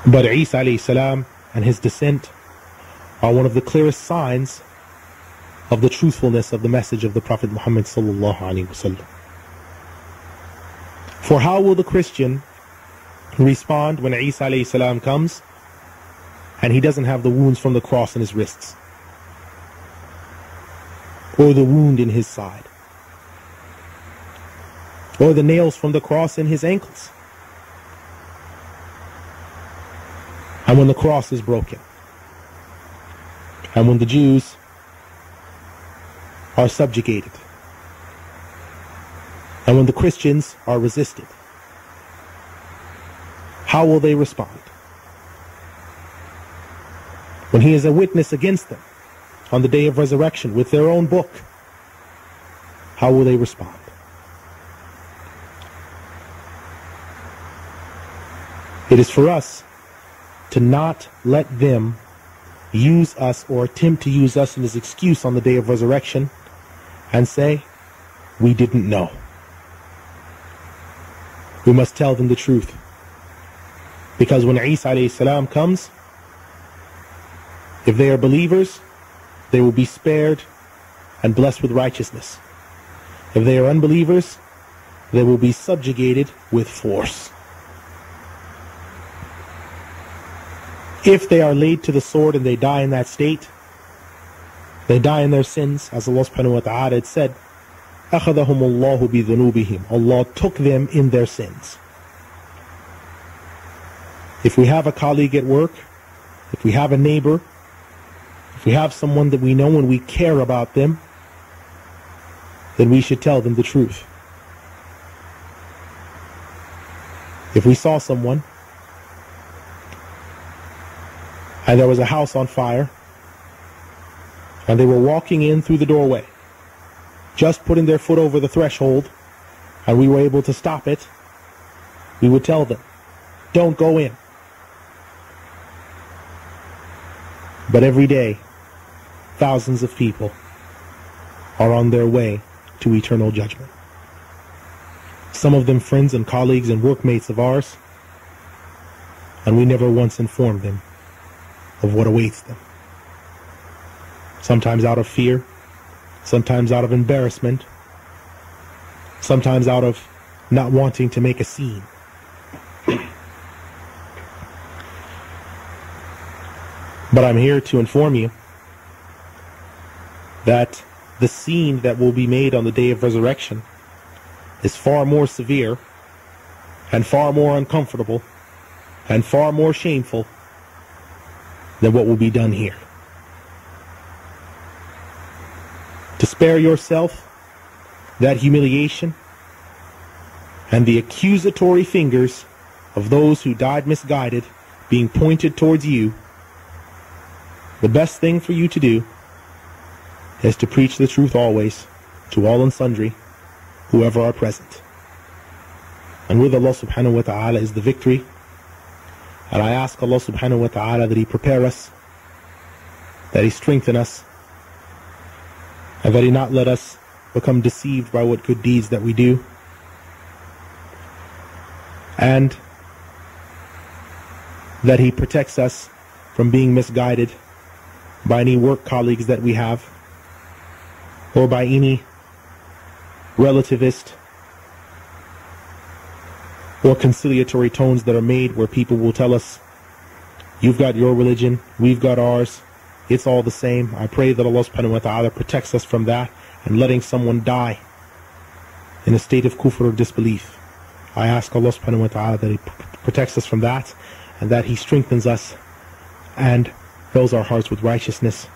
But Isa alayhi salam and his descent are one of the clearest signs of the truthfulness of the message of the Prophet Muhammad sallallahu alaihi wasallam. For how will the Christian respond when Isa alayhi salam comes and he doesn't have the wounds from the cross in his wrists, or the wound in his side, or the nails from the cross in his ankles, and when the cross is broken, and when the Jews are subjugated, and when the Christians are resisted? How will they respond? When he is a witness against them on the day of resurrection with their own book, how will they respond? It is for us to not let them use us or attempt to use us as an excuse on the day of resurrection and say, we didn't know. We must tell them the truth. Because when Isa alayhi salam comes, if they are believers, they will be spared and blessed with righteousness. If they are unbelievers, they will be subjugated with force. If they are laid to the sword and they die in that state, they die in their sins, as Allah subhanahu wa ta'ala had said, أَخَذَهُمُ اللَّهُ بِذُنُوبِهِمْ. Allah took them in their sins. If we have a colleague at work, if we have a neighbor, if we have someone that we know and we care about them, then we should tell them the truth. If we saw someone and there was a house on fire and they were walking in through the doorway, just putting their foot over the threshold, and we were able to stop it, we would tell them, don't go in. But every day, thousands of people are on their way to eternal judgment. Some of them friends and colleagues and workmates of ours, and we never once informed them of what awaits them. Sometimes out of fear, sometimes out of embarrassment, sometimes out of not wanting to make a scene. But I'm here to inform you that the scene that will be made on the day of resurrection is far more severe and far more uncomfortable and far more shameful than what will be done here. To spare yourself that humiliation and the accusatory fingers of those who died misguided being pointed towards you, the best thing for you to do is to preach the truth always to all and sundry, whoever are present. And with Allah subhanahu wa ta'ala is the victory. And I ask Allah subhanahu wa ta'ala that He prepare us, that He strengthen us, and that He not let us become deceived by what good deeds that we do, and that He protects us from being misguided by any work colleagues that we have, or by any relativist or conciliatory tones that are made where people will tell us, you've got your religion, we've got ours, it's all the same. I pray that Allah subhanahu wa ta'ala protects us from that and letting someone die in a state of kufr or disbelief. I ask Allah subhanahu wa ta'ala that He protects us from that, and that He strengthens us and fills our hearts with righteousness,